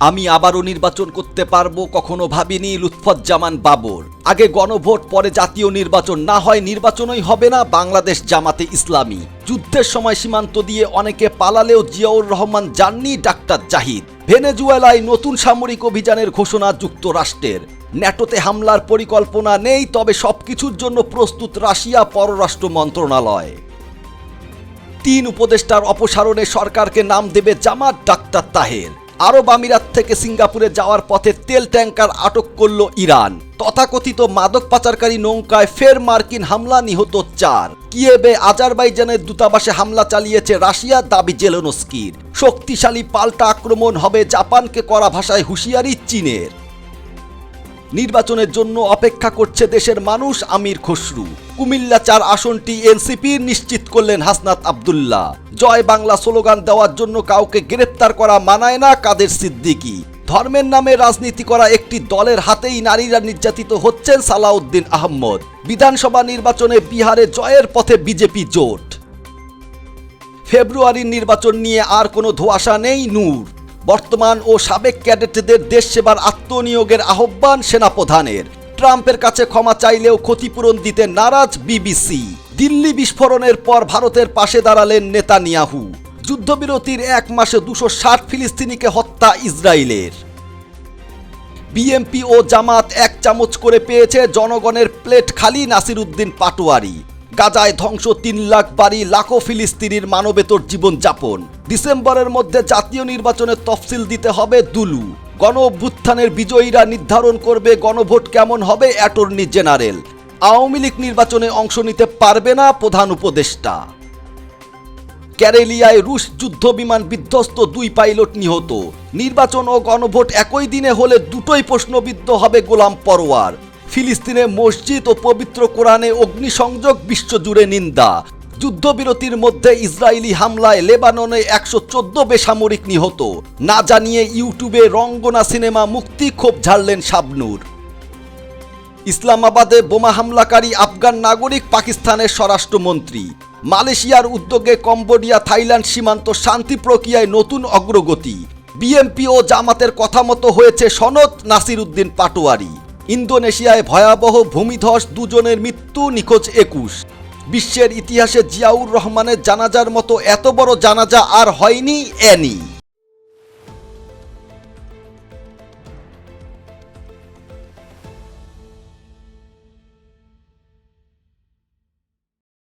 আমি আবারও নির্বাচন করতে পারবো কখনো ভাবিনি লুৎফুজ্জামান বাবর। আগে গণভোট পরে জাতীয় নির্বাচন, না হয় নির্বাচনই হবে না বাংলাদেশ জামাতে ইসলামী। যুদ্ধের সময় সীমান্ত দিয়ে অনেকে পালালেও জিয়াউর রহমান যাননি ডাক্তার জাহিদ। ভেনেজুয়েলায় নতুন সামরিক অভিযানের ঘোষণা যুক্তরাষ্ট্রের। ন্যাটোতে হামলার পরিকল্পনা নেই, তবে সবকিছুর জন্য প্রস্তুত রাশিয়া পররাষ্ট্র মন্ত্রণালয়। 3 উপদেষ্টার অপসারণে সরকারকে নাম দেবে জামাত, ডাক্তার তাহের। আরব আমিরাত থেকে সিঙ্গাপুরে যাওয়ার পথে তেল ট্যাঙ্কার আটক করল ইরান। তথাকথিত মাদক পাচারকারী নৌকায় ফের মার্কিন হামলা, নিহত 4। কিয়েভে আজারবাইজানের দূতাবাসে হামলা চালিয়েছে রাশিয়া, দাবি জেলেনস্কির। শক্তিশালী পাল্টা আক্রমণ হবে জাপানকে করা ভাষায় হুঁশিয়ারি চীনের। নির্বাচনের জন্য অপেক্ষা করছে দেশের মানুষ, আমির খসরু। কুমিল্লা 4 আসনটি এনসিপির, নিশ্চিত করলেন হাসনাত আব্দুল্লাহ। জয় বাংলা স্লোগান দেওয়ার জন্য কাউকে গ্রেপ্তার করা মানায় না, কাদের সিদ্দিকী। ধর্মের নামে রাজনীতি করা একটি দলের হাতেই নারীরা নির্যাতিত হচ্ছেন, সালাউদ্দিন আহমদ। বিধানসভা নির্বাচনে বিহারে জয়ের পথে বিজেপি জোট। ফেব্রুয়ারির নির্বাচন নিয়ে আর কোনো ধোঁয়াশা নেই, নূর। বর্তমান ও সাবেক ক্যাডেটদের দেশ সেবার আত্মনিয়োগের আহ্বান সেনাপ্রধানের। ট্রাম্পের কাছে ক্ষমা চাইলেও ক্ষতিপূরণ দিতে নারাজ বিবিসি। দিল্লি বিস্ফোরণের পর ভারতের পাশে দাঁড়ালেন নেতানিয়াহু। যুদ্ধবিরতির 1 মাসে 260 ফিলিস্তিনিকে হত্যা ইসরায়েলের। বিএনপি ও জামাত 1 চামচ করে পেয়েছে, জনগণের প্লেট খালি, নাসিরউদ্দিন পাটোয়ারি। গাজায় ধ্বংস 3 লাখ বাড়ি, লাখো ফিলিস্তিনির মানবেতর জীবনযাপন। ডিসেম্বরের মধ্যে জাতীয় নির্বাচনের তফসিল দিতে হবে, দুলু। গণ অভ্যুত্থানের বিজয়ীরা নির্ধারণ করবে গণভোট কেমন হবে, অ্যাটর্নি জেনারেল। আওয়ামী লীগ নির্বাচনে অংশ নিতে পারবে না, প্রধান উপদেষ্টা। ক্যারেলিয়ায় রুশ যুদ্ধ বিমান বিধ্বস্ত, 2 পাইলট নিহত। নির্বাচন ও গণভোট একই দিনে হলে দুটোই প্রশ্নবিদ্ধ হবে, গোলাম পরোয়ার। ফিলিস্তিনে মসজিদ ও পবিত্র কোরআনে অগ্নিসংযোগ, বিশ্বজুড়ে নিন্দা। যুদ্ধবিরতির মধ্যে ইসরায়েলি হামলায় লেবাননে 114 বেসামরিক নিহত। না জানিয়ে ইউটিউবে রঙ্গনা সিনেমা মুক্তি, ক্ষোভ ঝাড়লেন শাবনূর। ইসলামাবাদে বোমা হামলাকারী আফগান নাগরিক পাকিস্তানের স্বরাষ্ট্রমন্ত্রী। মালয়েশিয়ার উদ্যোগে কম্বোডিয়া থাইল্যান্ড সীমান্ত শান্তি প্রক্রিয়ায় নতুন অগ্রগতি। বিএনপি ও জামাতের কথা মতো হয়েছে সনদ, নাসিরউদ্দিন পাটোয়ারি। ইন্দোনেশিয়ায় ভয়াবহ ভূমিধস, 2 জনের মৃত্যু, নিখোঁজ 21। বিশ্বের ইতিহাসে জিয়াউর রহমানের জানাজার মতো এত বড় জানাজা আর হয়নি, এনি।